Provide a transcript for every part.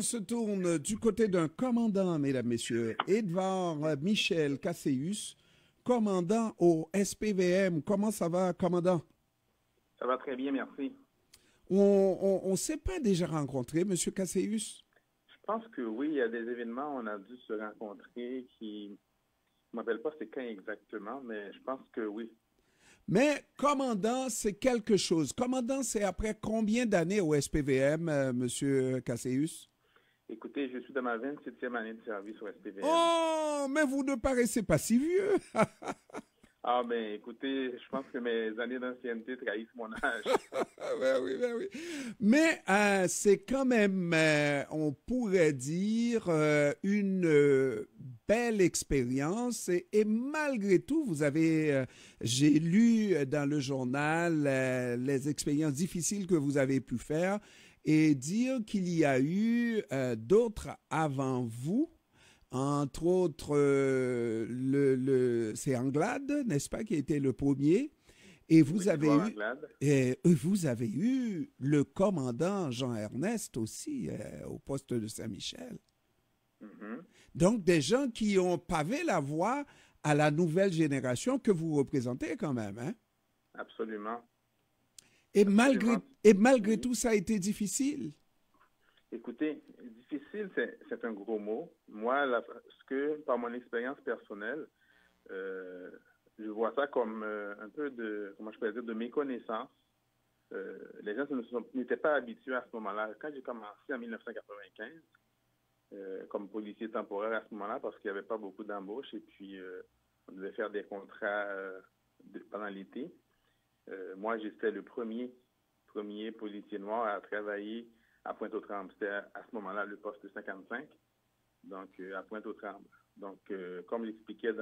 on se tourne du côté d'un commandant, mesdames, messieurs, Edouard Michel Casséus, commandant au SPVM. Comment ça va, commandant? Ça va très bien, merci. On s'est pas déjà rencontré, monsieur Casséus? Je pense que oui, il y a des événements, on a dû se rencontrer qui, je ne m'appelle pas c'est quand exactement, mais je pense que oui. Mais commandant, c'est quelque chose. Commandant, c'est après combien d'années au SPVM, monsieur Casséus? Écoutez, je suis dans ma 27e année de service au SPVM. Oh, mais vous ne paraissez pas si vieux. Ah ben, écoutez, je pense que mes années d'ancienneté trahissent mon âge. Ben oui, ben oui. Mais c'est quand même, on pourrait dire, une belle expérience. Et malgré tout, vous avez, j'ai lu dans le journal les expériences difficiles que vous avez pu faire et dire qu'il y a eu d'autres avant vous. Entre autres, c'est Anglade, n'est-ce pas, qui a été le premier. Et Oui, Edouard Anglade. vous avez eu le commandant Jean-Ernest aussi au poste de Saint-Michel. Mhm. Donc, des gens qui ont pavé la voie à la nouvelle génération que vous représentez quand même. Hein? Absolument. Et, Absolument. malgré Oui. tout, ça a été difficile. Écoutez, difficile, c'est un gros mot. Moi, ce que, par mon expérience personnelle, euh, je vois ça comme un peu de, comment je peux dire, de méconnaissance. Les gens n'étaient pas habitués à ce moment-là. Quand j'ai commencé en 1995, comme policier temporaire à ce moment-là, parce qu'il n'y avait pas beaucoup d'embauches, et puis on devait faire des contrats pendant l'été. Moi, j'étais le premier policier noir à travailler à Pointe-aux-Trembles. C'était à ce moment-là le poste 55, donc à Pointe-aux-Trembles. Donc, comme j'expliquais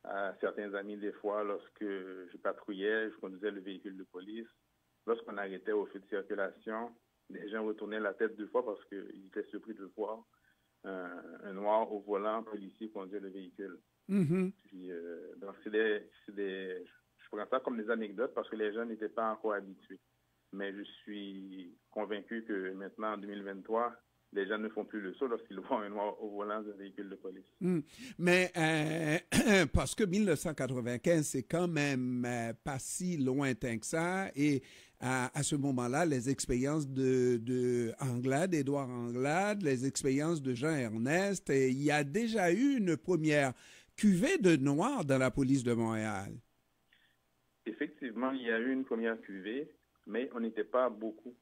à certains amis des fois, lorsque je patrouillais, je conduisais le véhicule de police, lorsqu'on arrêtait au feu de circulation, les gens retournaient la tête deux fois parce qu'ils étaient surpris de voir un noir au volant policier conduire le véhicule. Mm-hmm. Puis, donc, je prends ça comme des anecdotes parce que les gens n'étaient pas encore habitués. Mais je suis convaincu que maintenant, en 2023, les gens ne font plus le saut lorsqu'ils voient un noir au volant d'un véhicule de police. Mm. Mais parce que 1995, c'est quand même pas si lointain que ça. Et à ce moment-là, les expériences de Anglade, Édouard Anglade, les expériences de Jean Ernest, et il y a déjà eu une première cuvée de noirs dans la police de Montréal. Effectivement, il y a eu une première cuvée, mais on n'était pas beaucoup.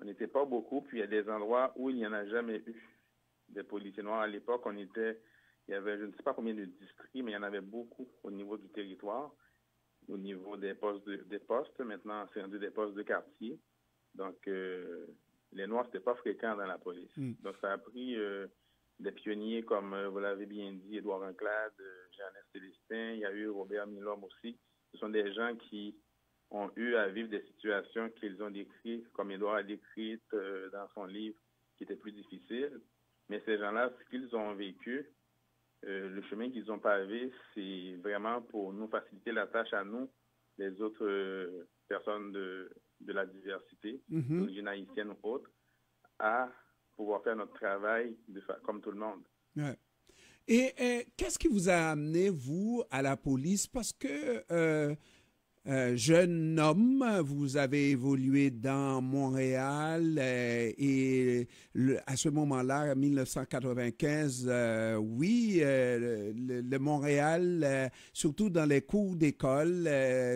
On n'était pas beaucoup, puis il y a des endroits où il n'y en a jamais eu des policiers noirs. À l'époque, il y avait, je ne sais pas combien de districts, mais il y en avait beaucoup au niveau du territoire, au niveau des postes. Maintenant, c'est rendu des postes de quartier. Donc, les Noirs, c'était pas fréquent dans la police. Mm. Donc, ça a pris des pionniers comme, vous l'avez bien dit, Édouard Anglade, Jean-Ernest Célestin, il y a eu Robert Milhomme aussi. Ce sont des gens qui ont eu à vivre des situations qu'ils ont décrites, comme Édouard a décrite dans son livre, qui étaient plus difficiles. Mais ces gens-là, ce qu'ils ont vécu, le chemin qu'ils ont pavé, c'est vraiment pour nous faciliter la tâche à nous, les autres personnes de la diversité, Mm-hmm. d'origine haïtienne ou autre, à pouvoir faire notre travail comme tout le monde. Ouais. Et qu'est-ce qui vous a amené, vous, à la police? Parce que jeune homme, vous avez évolué dans Montréal à ce moment-là, en 1995, oui, le Montréal, surtout dans les cours d'école,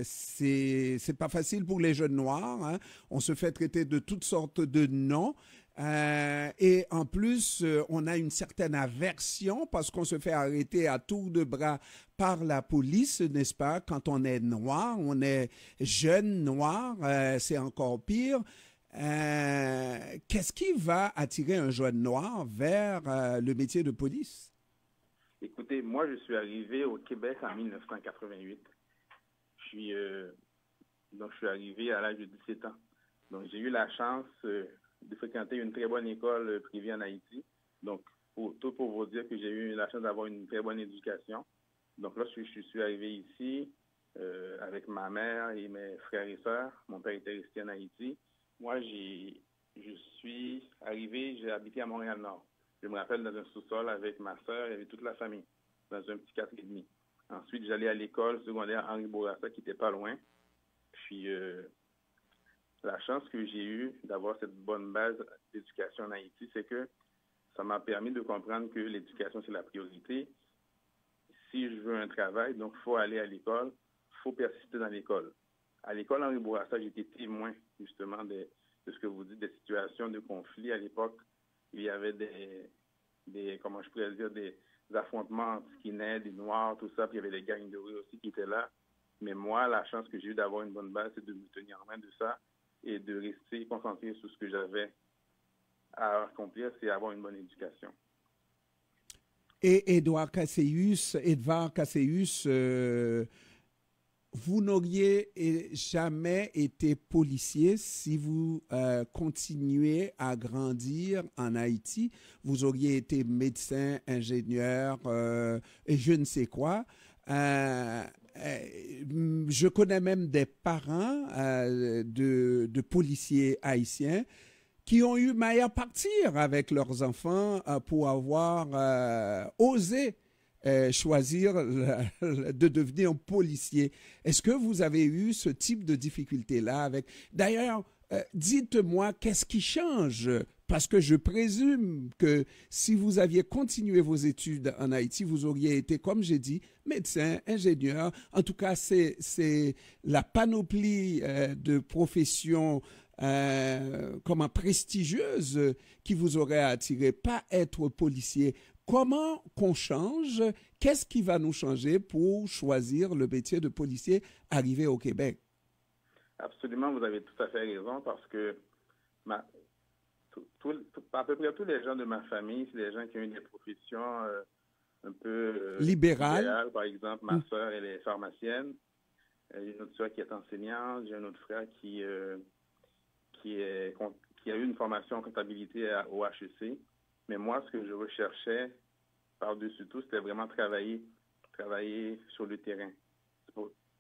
c'est pas facile pour les jeunes noirs. Hein. On se fait traiter de toutes sortes de noms. Et en plus, on a une certaine aversion parce qu'on se fait arrêter à tour de bras par la police, n'est-ce pas? Quand on est noir, on est jeune noir, c'est encore pire. Qu'est-ce qui va attirer un jeune noir vers le métier de police? Écoutez, moi, je suis arrivé au Québec en 1988. Donc, je suis arrivé à l'âge de 17 ans. Donc, j'ai eu la chance de fréquenter une très bonne école privée en Haïti. Donc, tout pour vous dire que j'ai eu la chance d'avoir une très bonne éducation. Donc là, je suis arrivé ici avec ma mère et mes frères et sœurs. Mon père était resté en Haïti. Moi, j'ai je suis arrivé, j'ai habité à Montréal-Nord. Je me rappelle dans un sous-sol avec ma sœur et avec toute la famille, dans un petit 4,5. Ensuite, j'allais à l'école secondaire Henri Bourassa, qui n'était pas loin. Puis, la chance que j'ai eue d'avoir cette bonne base d'éducation en Haïti, c'est que ça m'a permis de comprendre que l'éducation, c'est la priorité. Si je veux un travail, donc il faut aller à l'école, il faut persister dans l'école. À l'école Henri Bourassa, j'étais témoin justement de ce que vous dites, des situations de conflit. À l'époque, il y avait comment je pourrais dire, des affrontements entre skinheads, des noirs, tout ça, puis il y avait des gangs de rue aussi qui étaient là. Mais moi, la chance que j'ai eue d'avoir une bonne base, c'est de me tenir en main de ça et de rester concentré sur ce que j'avais à accomplir, c'est avoir une bonne éducation. Et Edouard Casséus, vous n'auriez jamais été policier si vous continuez à grandir en Haïti. Vous auriez été médecin, ingénieur et je ne sais quoi. Je connais même des parents de policiers haïtiens qui ont eu maille à partir avec leurs enfants pour avoir osé choisir de devenir policier. Est-ce que vous avez eu ce type de difficulté-là avec... D'ailleurs, dites-moi, qu'est-ce qui change? Parce que je présume que si vous aviez continué vos études en Haïti, vous auriez été, comme j'ai dit, médecin, ingénieur. En tout cas, c'est la panoplie de professions prestigieuses qui vous aurait attiré, pas être policier. Comment qu'on change? Qu'est-ce qui va nous changer pour choisir le métier de policier arrivé au Québec? Absolument, vous avez tout à fait raison parce que à peu près tous les gens de ma famille, c'est des gens qui ont eu des professions un peu libérales. Par exemple, ma soeur, elle est pharmacienne. J'ai une autre soeur qui est enseignante. J'ai un autre frère qui a eu une formation en comptabilité au HEC. Mais moi, ce que je recherchais par-dessus tout, c'était vraiment travailler sur le terrain.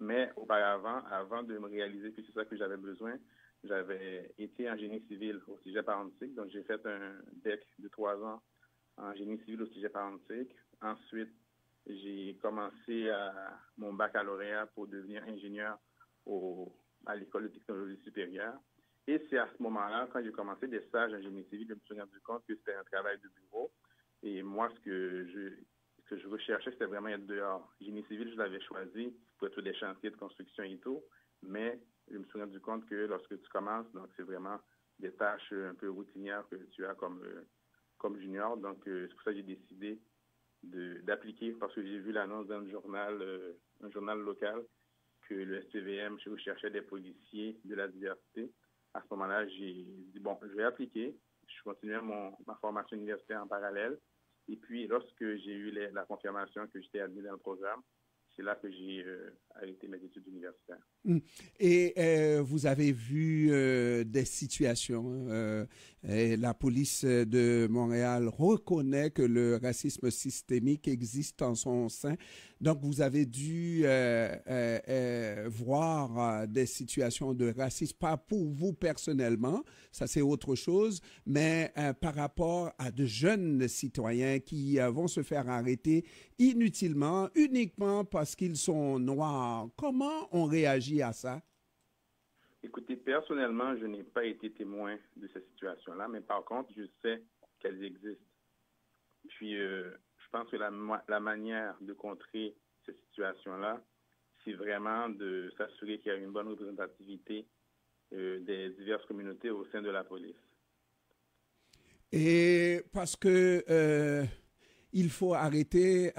Mais auparavant, avant de me réaliser que c'est ça que j'avais besoin, j'avais été en génie civil au Cégep Atlantique. Donc, j'ai fait un DEC de 3 ans en génie civil au Cégep Atlantique. Ensuite, j'ai commencé mon baccalauréat pour devenir ingénieur à l'École de technologie supérieure. Et c'est à ce moment-là, quand j'ai commencé des stages en génie civil, je me suis rendu compte que c'était un travail de bureau. Et moi, ce que je recherchais, c'était vraiment être dehors. Génie civil, je l'avais choisi pour être sur des chantiers de construction et tout. Mais je me suis rendu compte que lorsque tu commences, donc c'est vraiment des tâches un peu routinières que tu as comme junior. Donc, c'est pour ça que j'ai décidé d'appliquer parce que j'ai vu l'annonce dans un journal local que le STVM recherchait des policiers de la diversité. À ce moment-là, j'ai dit, bon, je vais appliquer. Je continuais ma formation universitaire en parallèle. Et puis, lorsque j'ai eu la confirmation que j'étais admis dans le programme, c'est là que j'ai arrêté mes études universitaires. Et vous avez vu des situations. Et la police de Montréal reconnaît que le racisme systémique existe en son sein. Donc, vous avez dû voir des situations de racisme, pas pour vous personnellement, ça c'est autre chose, mais par rapport à de jeunes citoyens qui vont se faire arrêter inutilement, uniquement parce qu'ils sont noirs. Comment on réagit à ça? Écoutez, personnellement, je n'ai pas été témoin de ces situations-là, mais par contre, je sais qu'elles existent. Puis, je pense que la manière de contrer ces situations-là, c'est vraiment de s'assurer qu'il y a une bonne représentativité des diverses communautés au sein de la police. Et parce que il faut arrêter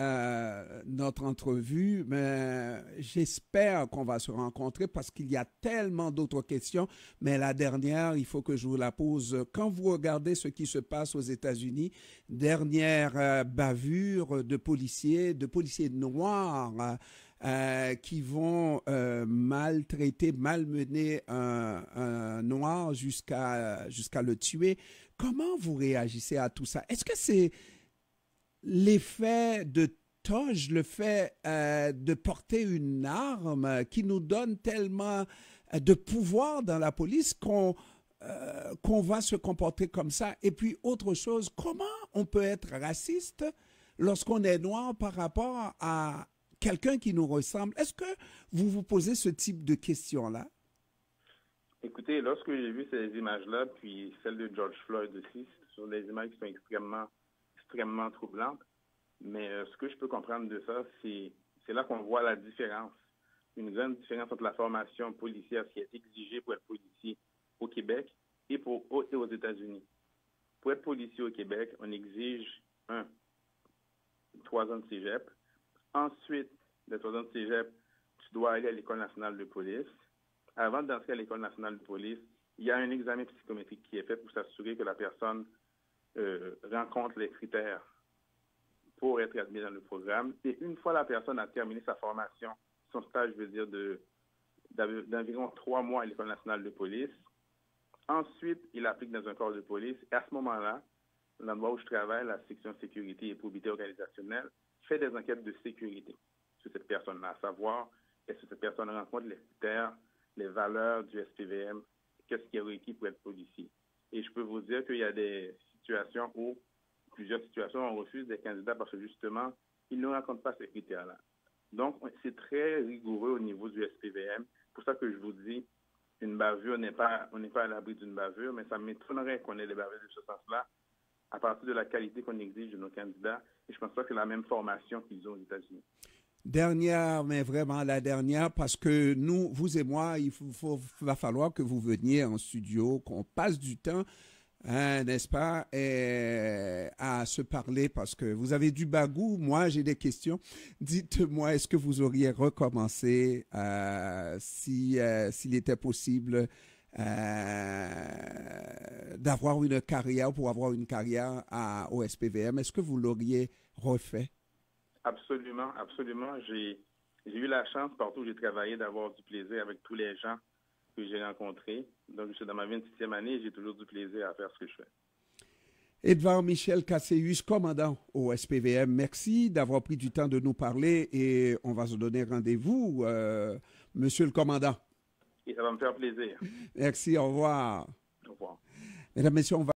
notre entrevue, mais j'espère qu'on va se rencontrer parce qu'il y a tellement d'autres questions. Mais la dernière, il faut que je vous la pose. Quand vous regardez ce qui se passe aux États-Unis, dernière bavure de policiers noirs qui vont maltraiter, malmener un noir jusqu'à le tuer. Comment vous réagissez à tout ça? Est-ce que c'est l'effet de toge, le fait de porter une arme qui nous donne tellement de pouvoir dans la police qu'on qu'on va se comporter comme ça? Et puis, autre chose, comment on peut être raciste lorsqu'on est noir par rapport à quelqu'un qui nous ressemble? Est-ce que vous vous posez ce type de questions-là? Écoutez, lorsque j'ai vu ces images-là, puis celle de George Floyd aussi, ce sont des images qui sont extrêmement troublantes. Mais ce que je peux comprendre de ça, c'est là qu'on voit la différence. Une grande différence entre la formation policière qui est exigée pour être policier au Québec et aux États-Unis. Pour être policier au Québec, on exige 3 ans de cégep. Ensuite, de 3 ans de cégep, tu dois aller à l'École nationale de police. Avant d'entrer à l'École nationale de police, il y a un examen psychométrique qui est fait pour s'assurer que la personne rencontre les critères pour être admis dans le programme. Et une fois la personne a terminé sa formation, son stage veut dire d'environ 3 mois à l'École nationale de police. Ensuite, il applique dans un corps de police. Et à ce moment-là, l'endroit où je travaille, la section sécurité et probité organisationnelle, fait des enquêtes de sécurité sur cette personne-là, à savoir est-ce que cette personne rencontre les critères, les valeurs du SPVM, qu'est-ce qui est requis pour être policier. Et je peux vous dire qu'il y a plusieurs situations, on refuse des candidats parce que justement, ils ne rencontrent pas ces critères-là. Donc, c'est très rigoureux au niveau du SPVM. C'est pour ça que je vous dis, une bavure, on n'est pas à l'abri d'une bavure, mais ça m'étonnerait qu'on ait des bavures de ce sens-là à partir de la qualité qu'on exige de nos candidats. Et je pense pas que c'est la même formation qu'ils ont aux États-Unis. Dernière, mais vraiment la dernière, parce que nous, vous et moi, va falloir que vous veniez en studio, qu'on passe du temps, hein, n'est-ce pas, à se parler, parce que vous avez du bagou. Moi, j'ai des questions. Dites-moi, est-ce que vous auriez recommencé s'il était possible d'avoir une carrière, pour avoir une carrière au SPVM? Est-ce que vous l'auriez refait? Absolument, absolument. J'ai eu la chance, partout où j'ai travaillé, d'avoir du plaisir avec tous les gens que j'ai rencontrés. Donc, je suis dans ma 26e année et j'ai toujours du plaisir à faire ce que je fais. Edouard Michel Casséus, commandant au SPVM, merci d'avoir pris du temps de nous parler et on va se donner rendez-vous, monsieur le commandant. Et ça va me faire plaisir. Merci, au revoir. Au revoir. Mesdames, Messieurs, on va